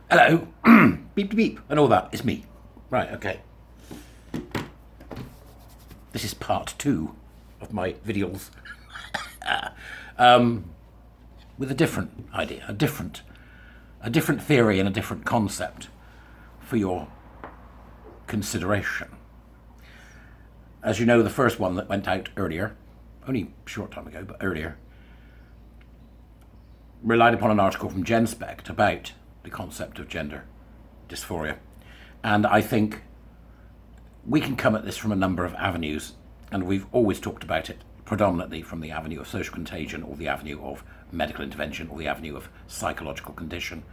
Hello, beep, beep, beep, and all that. It's me. Right, okay. This is part 2 of my videos. With a different idea, a different theory and a different concept for your consideration. As you know, the first one that went out earlier, only a short time ago, but earlier, relied upon an article from GenSpect about the concept of gender dysphoria. And I think we can come at this from a number of avenues, and we've always talked about it predominantly from the avenue of social contagion, or the avenue of medical intervention, or the avenue of psychological condition.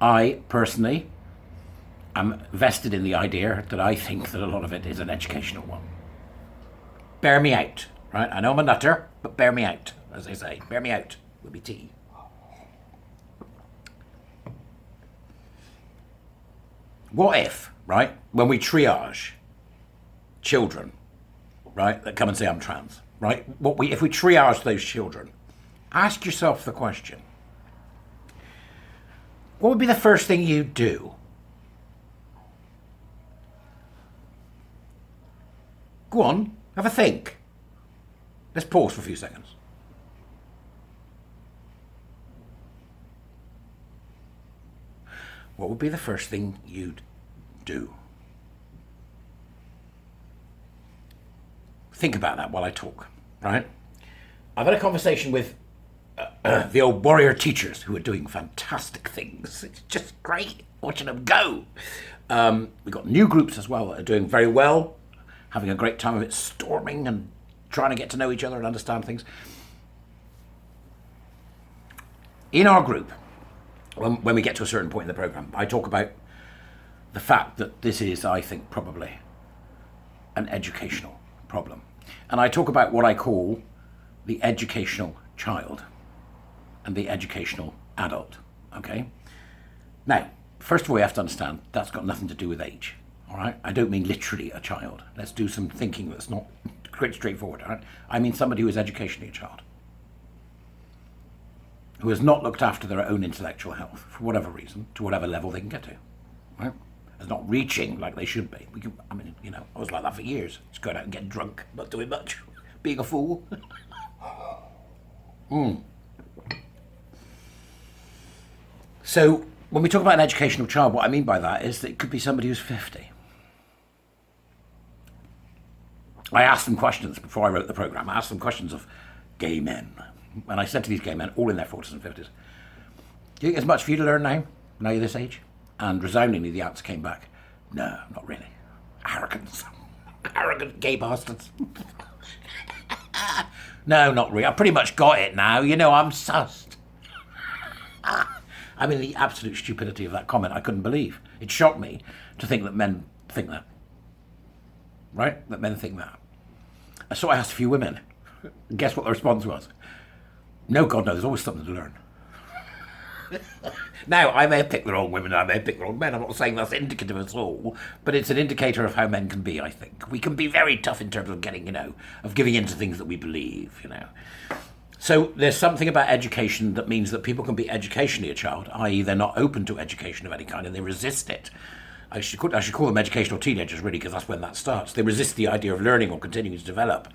I personally am vested in the idea that I think that a lot of it is an educational one. Bear me out, right? I know I'm a nutter, but bear me out, as they say. Bear me out with me tea. What if, right, when we triage children, right, that come and say I'm trans, right, if we triage those children, ask yourself the question, what would be the first thing you'd do? Go on, have a think. Let's pause for a few seconds. What would be the first thing you'd do? Think about that while I talk, right? I've had a conversation with the old warrior teachers who are doing fantastic things. It's just great watching them go. We've got new groups as well that are doing very well, having a great time of it, storming and trying to get to know each other and understand things. In our group, when we get to a certain point in the program, I talk about the fact that this is, I think, probably an educational problem. And I talk about what I call the educational child and the educational adult, okay? Now, first of all, you have to understand that's got nothing to do with age, all right? I don't mean literally a child. Let's do some thinking that's not quite straightforward, all right? I mean somebody who is educationally a child, who has not looked after their own intellectual health for whatever reason, to whatever level they can get to, right? Is not reaching like they should be. I was like that for years. Just going out and getting drunk, not doing much, being a fool. So when we talk about an educational child, what I mean by that is that it could be somebody who's 50. I asked them questions before I wrote the program. I asked them questions of gay men. And I said to these gay men, all in their 40s and 50s, do you think there's much for you to learn now you're this age? And resoundingly the answer came back, no, not really. Arrogance. Arrogant gay bastards. No, not really. I pretty much got it now. I'm sussed. I mean, the absolute stupidity of that comment, I couldn't believe. It shocked me to think that men think that. Right? That men think that. So I asked a few women. Guess what the response was? No, God, no, there's always something to learn. Now, I may have picked the wrong women, I may have picked the wrong men. I'm not saying that's indicative at all, but it's an indicator of how men can be, I think. We can be very tough in terms of getting, of giving in to things that we believe, So there's something about education that means that people can be educationally a child, i.e. they're not open to education of any kind and they resist it. I should call them educational teenagers, really, because that's when that starts. They resist the idea of learning or continuing to develop.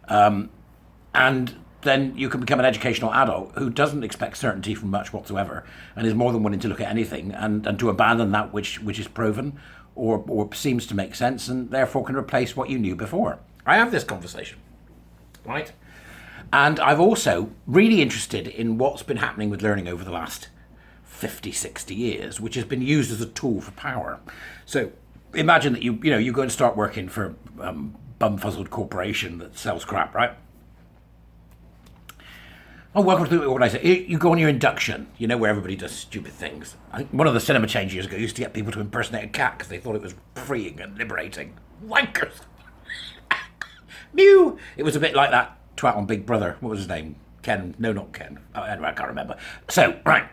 And then you can become an educational adult who doesn't expect certainty from much whatsoever and is more than willing to look at anything and to abandon that which is proven or seems to make sense and therefore can replace what you knew before. I have this conversation, right? And I'm also really interested in what's been happening with learning over the last 50, 60 years, which has been used as a tool for power. So imagine that you go and start working for a bumfuzzled corporation that sells crap, right? Oh, welcome to the organisation. You go on your induction, where everybody does stupid things. I think one of the cinema chains years ago used to get people to impersonate a cat because they thought it was freeing and liberating. Wankers! Mew! It was a bit like that twat on Big Brother. What was his name? Ken? No, not Ken. Oh, anyway, I can't remember. So, right.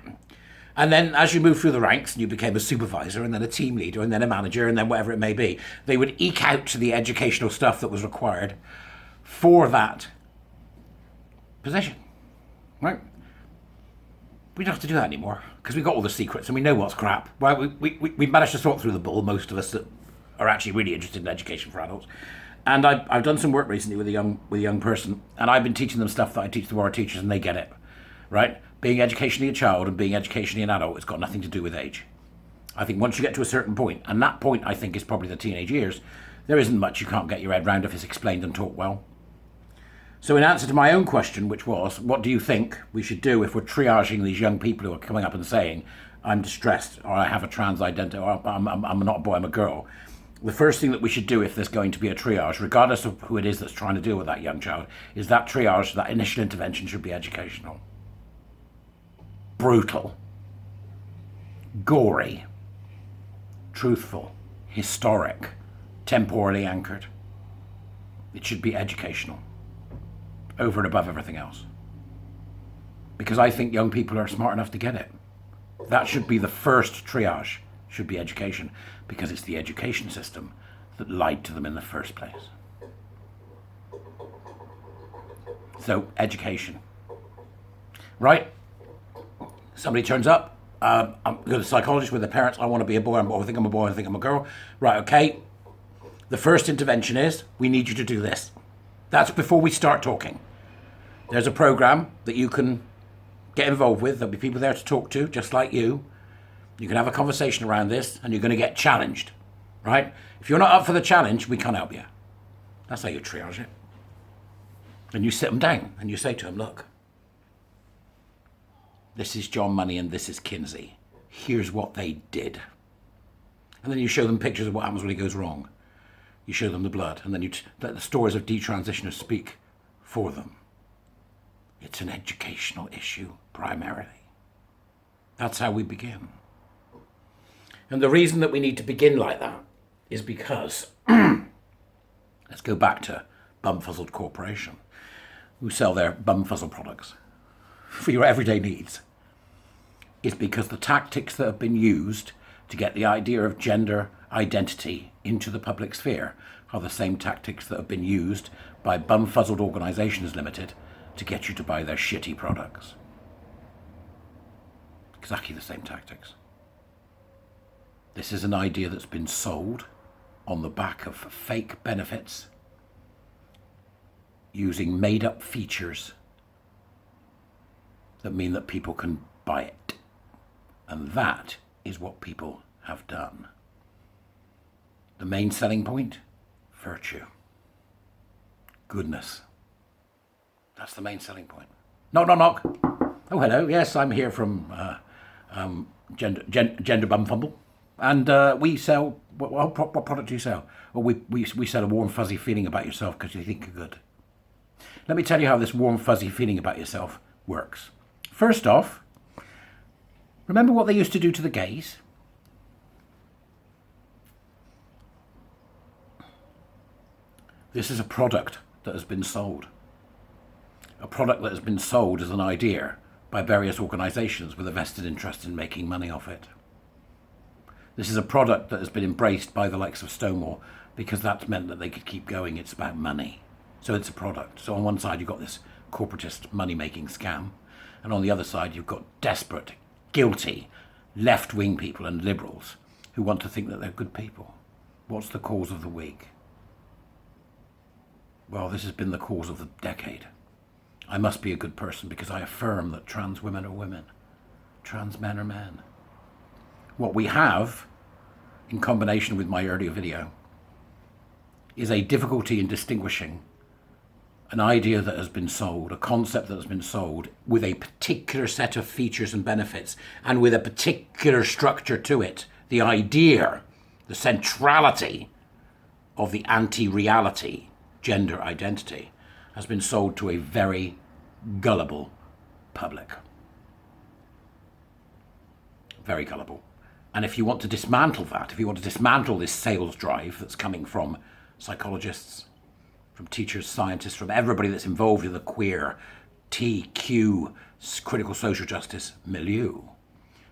And then as you move through the ranks and you became a supervisor and then a team leader and then a manager and then whatever it may be, they would eke out the educational stuff that was required for that position. Right? We don't have to do that anymore because we've got all the secrets and we know what's crap. Well, we've managed to sort through the bull, most of us that are actually really interested in education for adults. And I've done some work recently with a young person, and I've been teaching them stuff that I teach to our teachers, and they get it, right? Being educationally a child and being educationally an adult, it's got nothing to do with age. I think once you get to a certain point, and that point I think is probably the teenage years, there isn't much you can't get your head round if it's explained and taught well. So in answer to my own question, which was, what do you think we should do if we're triaging these young people who are coming up and saying, I'm distressed, or I have a trans identity, or I'm not a boy, I'm a girl? The first thing that we should do if there's going to be a triage, regardless of who it is that's trying to deal with that young child, is that triage, that initial intervention should be educational. Brutal. Gory. Truthful. Historic. Temporally anchored. It should be educational. Over and above everything else. Because I think young people are smart enough to get it. That should be the first triage, should be education, because it's the education system that lied to them in the first place. So, education. Right? Somebody turns up, I'm going to the psychologist with their parents, I want to be a boy, I think I'm a boy, I think I'm a girl. Right, okay. The first intervention is, we need you to do this. That's before we start talking. There's a program that you can get involved with. There'll be people there to talk to, just like you. You can have a conversation around this, and you're going to get challenged, right? If you're not up for the challenge, we can't help you. That's how you triage it. And you sit them down, and you say to them, look, this is John Money and this is Kinsey. Here's what they did. And then you show them pictures of what happens when it goes wrong. You show them the blood, and then you let the stories of detransitioners speak for them. It's an educational issue, primarily. That's how we begin. And the reason that we need to begin like that is because, let's go back to Bumfuzzled Corporation, who sell their Bumfuzzle products for your everyday needs. It's because the tactics that have been used to get the idea of gender identity into the public sphere are the same tactics that have been used by Bumfuzzled Organisations Limited to get you to buy their shitty products. Exactly the same tactics. This is an idea that's been sold on the back of fake benefits, using made-up features that mean that people can buy it. And that is what people have done. The main selling point? Virtue. Goodness. That's the main selling point. Knock, knock, knock. Oh, hello. Yes, I'm here from Gender Bum Fumble. And we sell, what product do you sell? Well, we sell a warm, fuzzy feeling about yourself because you think you're good. Let me tell you how this warm, fuzzy feeling about yourself works. First off, remember what they used to do to the gays? This is a product that has been sold. A product that has been sold as an idea by various organisations with a vested interest in making money off it. This is a product that has been embraced by the likes of Stonewall because that's meant that they could keep going. It's about money. So it's a product. So on one side you've got this corporatist money-making scam, and on the other side you've got desperate, guilty, left-wing people and liberals who want to think that they're good people. What's the cause of the week? Well, this has been the cause of the decade. I must be a good person because I affirm that trans women are women, trans men are men. What we have, in combination with my earlier video, is a difficulty in distinguishing an idea that has been sold, a concept that has been sold with a particular set of features and benefits and with a particular structure to it. The idea, the centrality of the anti-reality gender identity has been sold to a very gullible public. Very gullible. And if you want to dismantle that, if you want to dismantle this sales drive that's coming from psychologists, from teachers, scientists, from everybody that's involved in the queer TQ critical social justice milieu,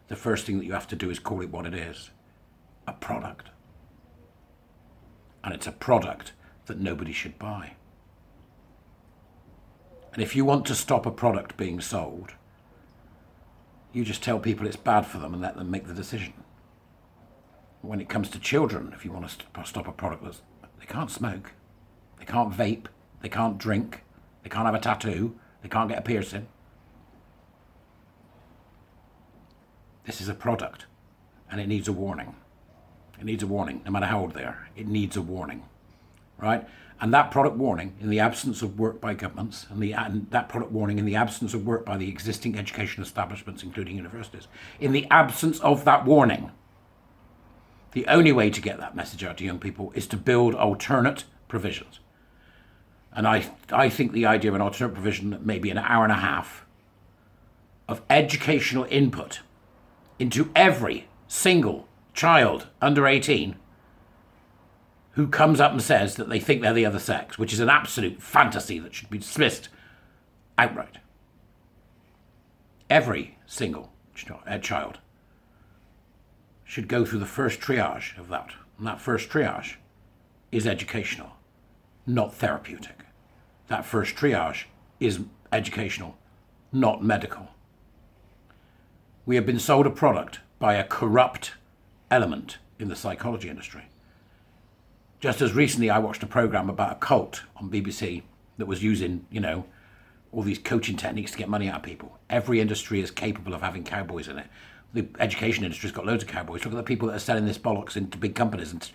the first thing that you have to do is call it what it is, a product. And it's a product that nobody should buy. And if you want to stop a product being sold, You just tell people it's bad for them and let them make the decision. When it comes to children, if you want to stop a product, they can't smoke, they can't vape, they can't drink, they can't have a tattoo, they can't get a piercing. This is a product, and it needs a warning. It needs a warning, no matter how old they are. It needs a warning, right? And that product warning, in the absence of work by governments, and that product warning in the absence of work by the existing education establishments, including universities, in the absence of that warning, the only way to get that message out to young people is to build alternate provisions. And I think the idea of an alternate provision that maybe an hour and a half of educational input into every single child under 18 who comes up and says that they think they're the other sex, which is an absolute fantasy that should be dismissed outright. Every single child should go through the first triage of that. And that first triage is educational, not therapeutic. That first triage is educational, not medical. We have been sold a product by a corrupt element in the psychology industry. Just as recently I watched a program about a cult on BBC that was using, all these coaching techniques to get money out of people. Every industry is capable of having cowboys in it. The education industry's got loads of cowboys. Look at the people that are selling this bollocks into big companies. And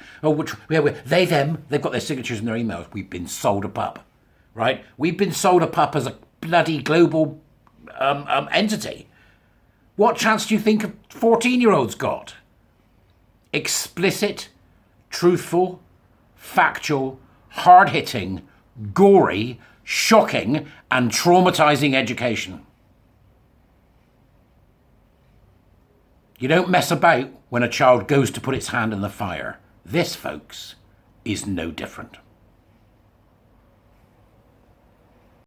they, them, they've got their signatures in their emails. We've been sold a pup, right? We've been sold a pup as a bloody global entity. What chance do you think a 14-year-old's got? Explicit, truthful, factual, hard-hitting, gory, shocking, and traumatizing education. You don't mess about when a child goes to put its hand in the fire. This, folks, is no different.